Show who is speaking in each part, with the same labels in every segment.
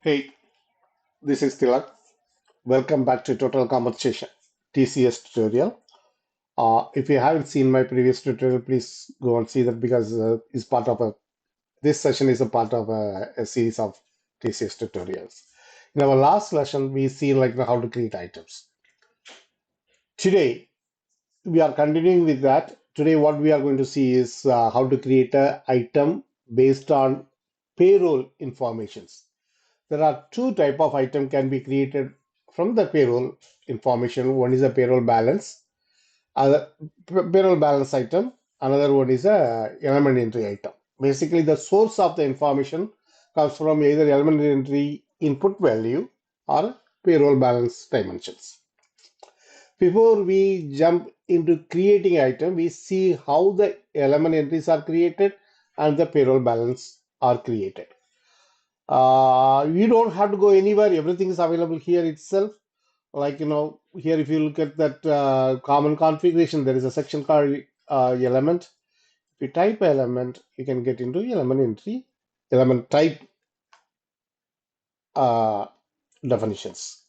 Speaker 1: Hey, this is Tilak. Welcome back to Total Conversation TCS tutorial. If you haven't seen my previous tutorial, please go and see that because it's part of this session is a part of a series of TCS tutorials. In our last lesson, we see like how to create items. Today, we are continuing with that. Today, what we are going to see is how to create an item based on payroll informations. There are two type of item can be created from the payroll information. One is a payroll balance, other payroll balance item. Another one is a element entry item. Basically, the source of the information comes from either element entry input value or payroll balance dimensions. Before we jump into creating item, we see how the element entries are created and the payroll balance are created. You don't have to go anywhere. Everything is available here itself. Here if you look at that common configuration, there is a section called element. If you type element, you can get into element entry, element type uh, definitions.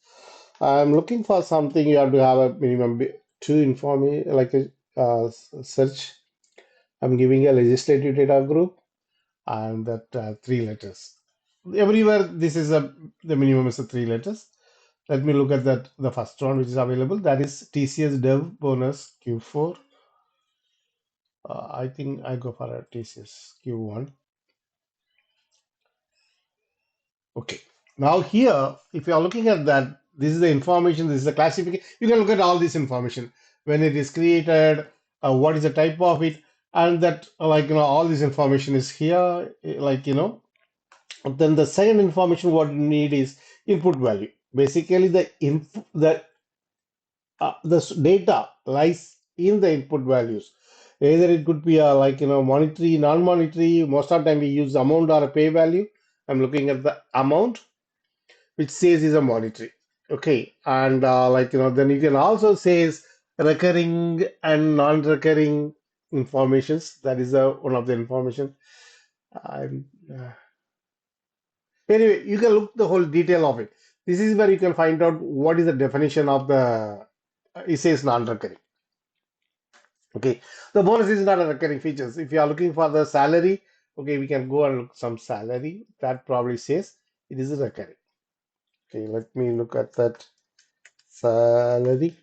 Speaker 1: I'm looking for something. You have to have a minimum two inform like a search. I'm giving a legislative data group and that three letters. Everywhere this is the minimum is a three letters. Let me look at that the first one which is available. That is TCS Dev Bonus Q4. I think I go for a TCS Q1. Okay. Now here, if you are looking at that, this is the information. This is the classification. You can look at all this information when it is created, what is the type of it, and that all this information is here. Then the second information what you need is input value. Basically, the data lies in the input values. Either it could be monetary, non-monetary. Most of the time we use amount or a pay value. I'm looking at the amount which says is a monetary. Okay, and then you can also say is recurring and non-recurring informations. That is one of the information. I'm Anyway, you can look the whole detail of it. This is where you can find out what is the definition of the it says non-recurring. Okay, the bonus is not a recurring features. If you are looking for the salary, okay, we can go and look some salary. That probably says it is a recurring. Okay, let me look at that salary.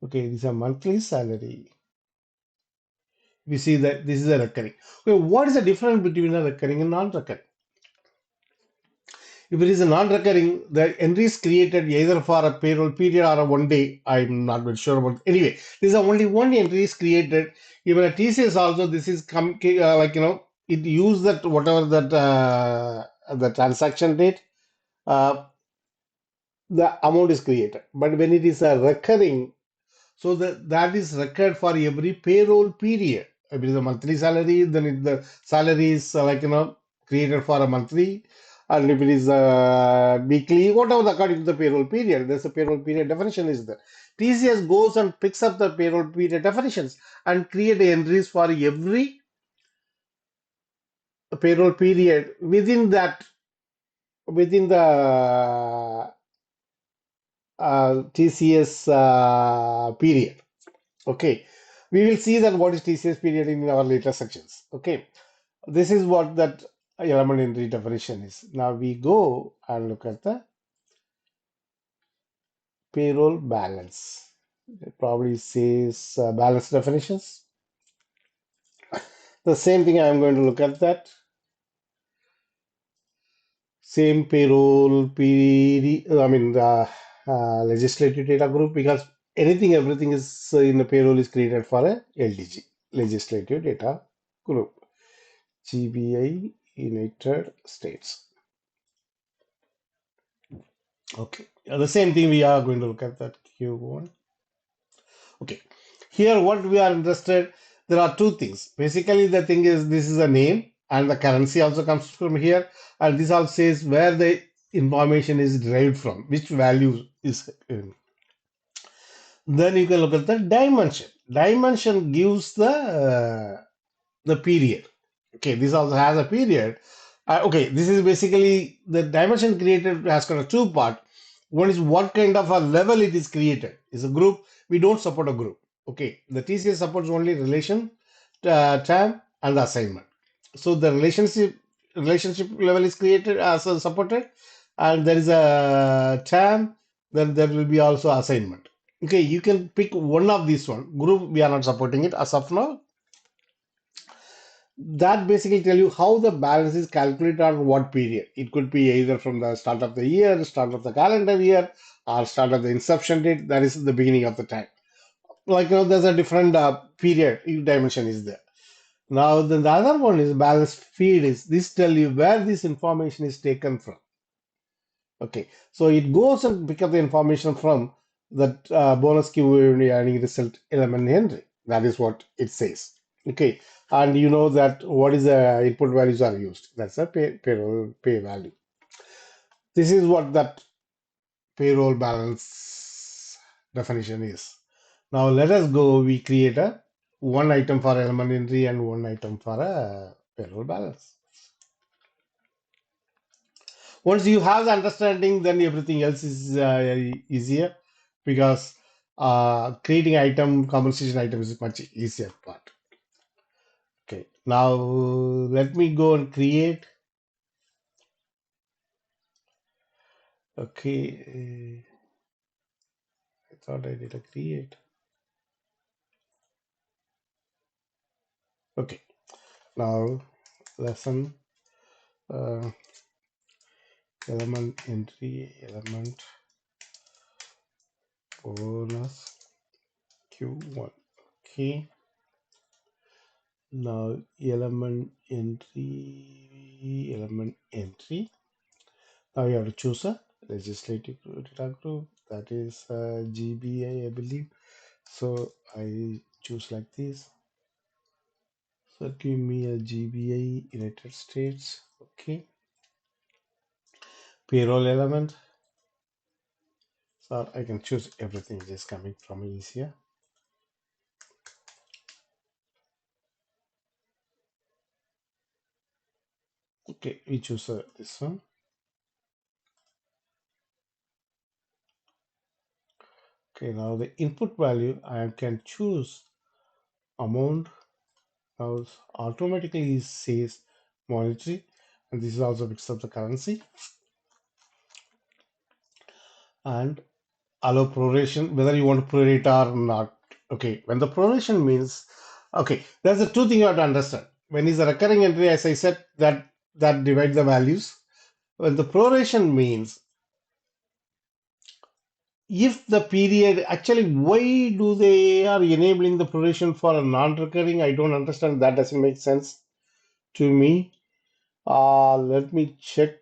Speaker 1: Okay, this is a monthly salary. We see that this is a recurring. Okay, what is the difference between a recurring and non-recurring? If it is a non-recurring, the entry is created either for a payroll period or a one day. I'm not very sure about. Anyway, this is only one entry is created. Even a TCS also, this is it use that whatever that the transaction date, uh, the amount is created. But when it is a recurring, so that is record for every payroll period. If it is a monthly salary, then the salary is created for a monthly, and if it is weekly, whatever according to the payroll period, there's a payroll period definition is there. TCS goes and picks up the payroll period definitions and create entries for every payroll period within the TCS period. Okay, we will see that what is TCS period in our later sections. Okay, this is what that element entry definition is. Now we go and look at the payroll balance. It probably says balance definitions. The same thing I am going to look at that. Same payroll period, I mean the legislative data group because everything is in the payroll is created for a LDG, legislative data group. GBI United States. Okay, the same thing we are going to look at that Q1. Okay, here what we are interested, there are two things. Basically, the thing is this is a name and the currency also comes from here, and this also says where the information is derived from, which value is in. Then you can look at the dimension. Dimension gives the period. Okay, this also has a period, Okay, this is basically the dimension created has got a two part. One is what kind of a level it is created. Is a group. We don't support a group. Okay, the TCS supports only relation, term, and assignment. So the relationship level is created as a supported, and there is a term. Then there will be also assignment. Okay, you can pick one of these one. Group we are not supporting it as of now. That basically tell you how the balance is calculated on what period. It could be either from the start of the year, start of the calendar year, or start of the inception date. That is the beginning of the time. Like there's a different period dimension is there. Now then the other one is balance feed. Is this tell you where this information is taken from? Okay, so it goes and pick up the information from that bonus Q earning result element entry. That is what it says. Okay, and you know that what is the input values are used. That's a payroll pay value. This is what that payroll balance definition is. Now let us go. We create a one item for element entry and one item for a payroll balance. Once you have the understanding, then everything else is easier because creating item, compensation item is much easier part. Okay, now let me go and create. Okay, I thought I did a create. Okay, now lesson uh, element entry element bonus Q1. Okay, now element entry. Now you have to choose a legislative data group that is GBA, I believe. So I choose like this. So give me a GBA United States. Okay. Payroll element. So I can choose everything just coming from easier. Okay, we choose this one. Okay, now the input value I can choose amount. Now automatically it says monetary, and this is also picks up the currency and allow proration whether you want to prorate or not. Okay, when the proration means, okay, there's a two thing you have to understand. When is a recurring entry, as I said, that divides the values. When the proration means if the period actually, why do they are enabling the proration for a non-recurring? I don't understand. That doesn't make sense to me. Let me check.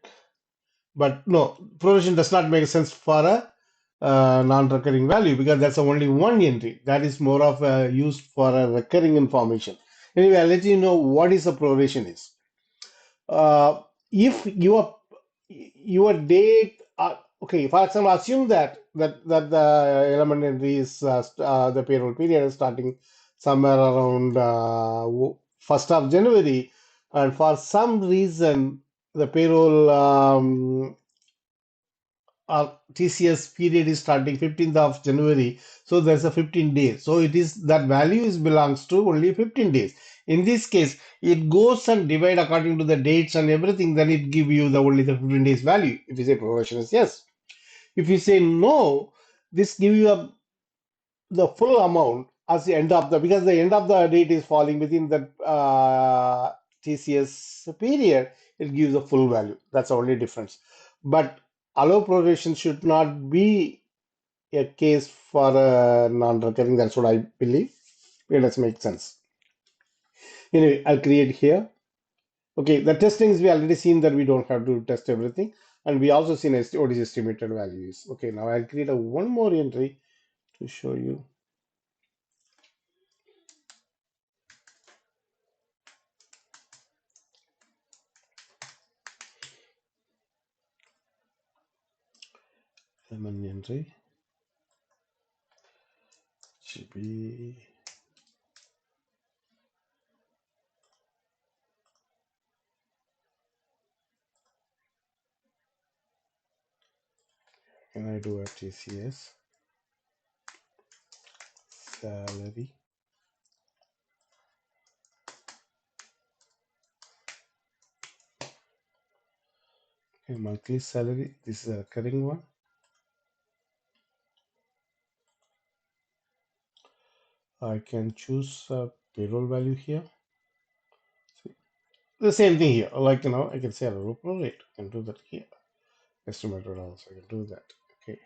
Speaker 1: But no, provision does not make sense for a non-recurring value because that's only one entry. That is more of a used for a recurring information. Anyway, I'll let you know what is a proration is. If your date, okay, for example, assume that the element entry is the payroll period is starting somewhere around 1st of January, and for some reason the payroll TCS period is starting 15th of January. So there's a 15 days. So it is that value is belongs to only 15 days. In this case, it goes and divide according to the dates and everything. Then it give you the only the 15 days value. If you say proportion is yes. If you say no, this give you the full amount as the end of the because the end of the date is falling within the TCS period. It gives the full value. That's the only difference. But allow proration should not be a case for non-recurring. That's what I believe. It does make sense. Anyway, I'll create here. Okay, the testings we already seen that we don't have to test everything, and we also seen what is estimated values. Okay, now I'll create a one more entry to show you. Element entry GB. Can I do a TCS salary? Okay, monthly salary. This is a recurring one. I can choose a payroll value here. The same thing here. Like, I can say a pro rate. I can do that here. Estimated also. I can do that. Okay.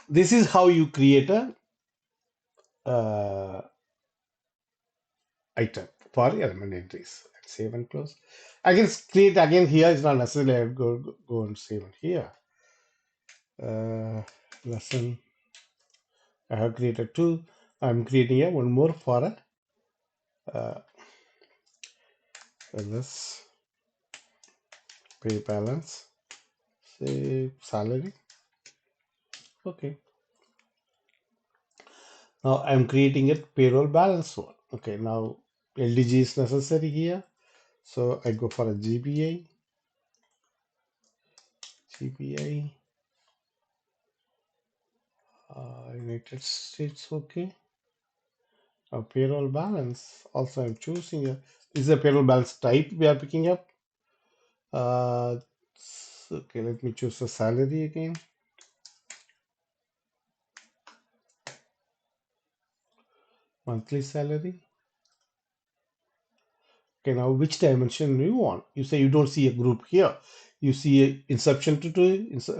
Speaker 1: This is how you create a item for element entries. Save and close. I can create again here. It's not necessarily I go and save it here. Lesson. I have created two. I'm creating a one more for a this pay balance. Say salary. Okay. Now I'm creating a payroll balance one. Okay. Now LDG is necessary here. So I go for a GBA. GBA. United States. Okay. Now payroll balance. Also I'm choosing a, this is a payroll balance type we are picking up. Okay. Let me choose the salary again. Monthly salary. Okay, now which dimension you want? You say you don't see a group here. You see a inception to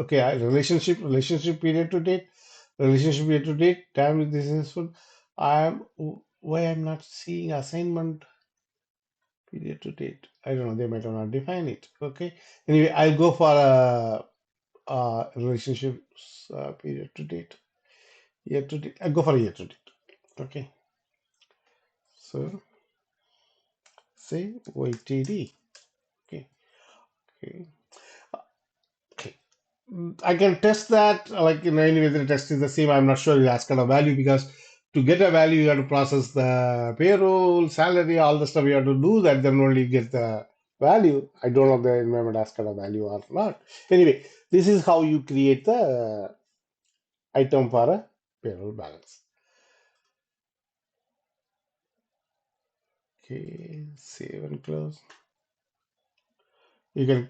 Speaker 1: okay, relationship period to date, relationship period to date, time with this is what I'm why I'm not seeing assignment period to date. I don't know, they might not define it. Okay. Anyway, I'll go for a relationship period to date. Year to date. I go for a year to date. Okay. So say YTD. Okay. Okay. Okay. I can test that, like anyway, the test is the same. I'm not sure you ask a value because to get a value, you have to process the payroll, salary, all the stuff. You have to do that, then only you get the value. I don't know if the environment asked a value or not. Anyway, this is how you create the item for a payroll balance. Okay, save and close. You can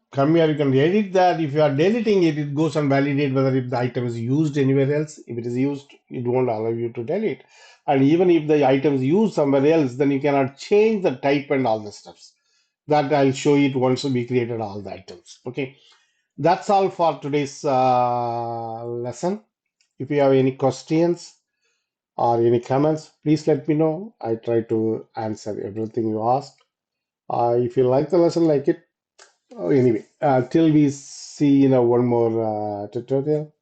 Speaker 1: come here, you can edit that. If you are deleting it, it goes and validate whether if the item is used anywhere else. If it is used, it won't allow you to delete. And even if the item is used somewhere else, then you cannot change the type and all the stuffs. That I'll show you once we created all the items. Okay, that's all for today's lesson. If you have any questions or any comments, please let me know. I try to answer everything you ask. If you like the lesson, like it, oh, anyway, till we see one more tutorial.